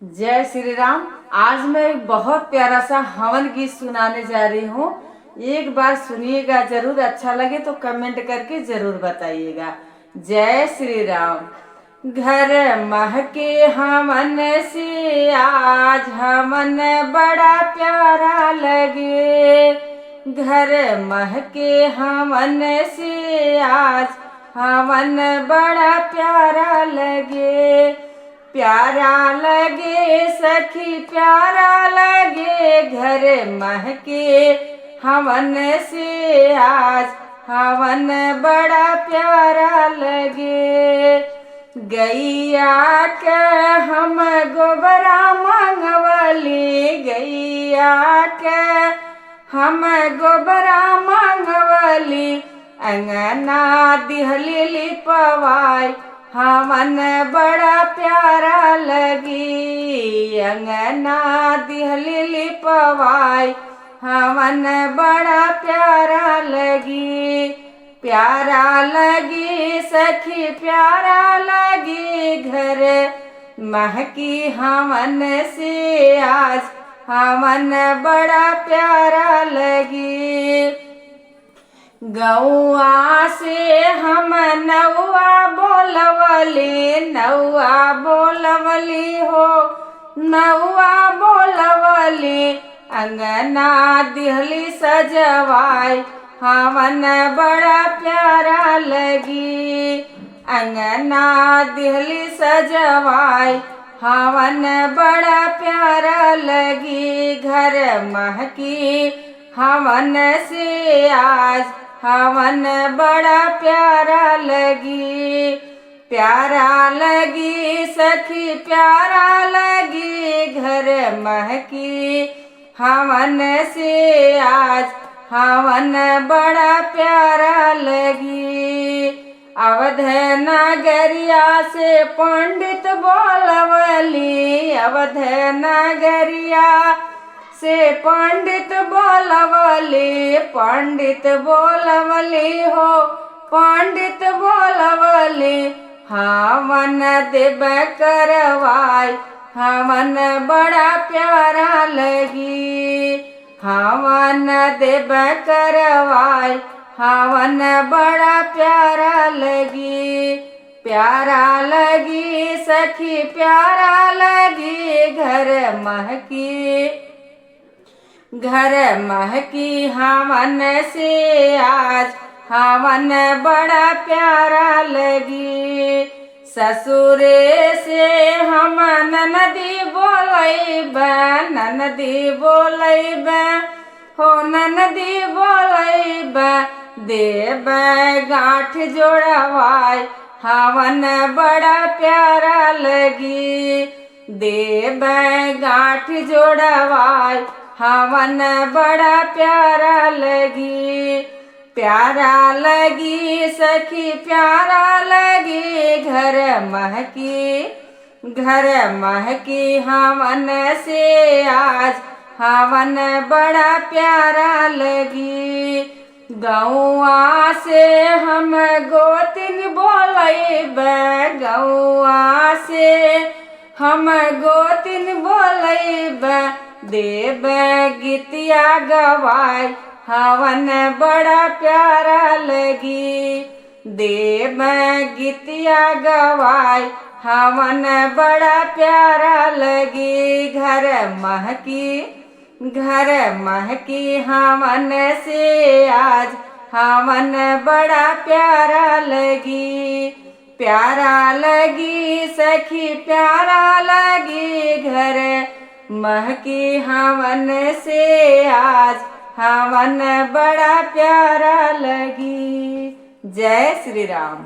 जय श्री राम। आज मैं एक बहुत प्यारा सा हवन गीत सुनाने जा रही हूँ। एक बार सुनिएगा जरूर, अच्छा लगे तो कमेंट करके जरूर बताइएगा। जय श्री राम। घर महके हवन से आज हवन बड़ा प्यारा लगे। घर महके हवन से आज हवन बड़ा प्यारा लगे। प्यारा लगे सखी प्यारा लगे, घर महके हवन से आज हवन बड़ा प्यारा लगे। गैया के हम गोबरा मांगवली, गैया के हम गोबरा मांगवली, अंगना दिहली लिपवाई हवन बड़ा प्यारा लगी। अंगना दिहली लिपवाई हवन बड़ा प्यारा लगी। प्यारा लगी सखी प्यारा लगी, घर महकी हवन से आज हवन बड़ा प्यारा लगी। गौआ से हम नौआ बोलवली, नौआ बोलवली हो नौआ बोलवली, अंगना दिहली सजवाई हवन बड़ा प्यारा लगी। अंगना दिहली सजवाई हवन बड़ा प्यारा लगी। घर महकी हवन से आज हवन बड़ा प्यारा लगी। प्यारा लगी सखी प्यारा लगी, घर महकी हवन से आज हवन बड़ा प्यारा लगी। अवध नगरिया से पंडित बोलवली, अवध नगरिया से पंडित बोलवली, पंडित बोलवली हो पंडित बोलवली, हवन देव करवाई हवन बड़ा प्यारा लगी। हवन देव करवाई हवन बड़ा प्यारा लगी। प्यारा लगी सखी प्यारा लगी, घर महकी घर महकी हवन से आज हवन बड़ा प्यारा लगी। ससुरे से हम ननदी बोलैब, ननदी बोलैब हो ननदी बोलैब, देव गांठ जोड़वाई हवन बड़ा प्यारा लगी। देव गांठ जोड़वाई हवन बड़ा प्यारा लगी। प्यारा लगी सखी प्यारा लगी, घर महकी हवन से आज हवन बड़ा प्यारा लगी। गौआ से हम गोतिन बोलैब, गौआ से हम गोतिन बोलैब, देव गीतिया गवाई हवन बड़ा प्यारा लगी। देव गीतिया गवाई हवन बड़ा प्यारा लगी। घर महकी हवन से आज हवन बड़ा प्यारा लगी। प्यारा लगी सखी प्यारा लगी, घर महकी हवन से आज हवन बड़ा प्यारा लगी। जय श्री राम।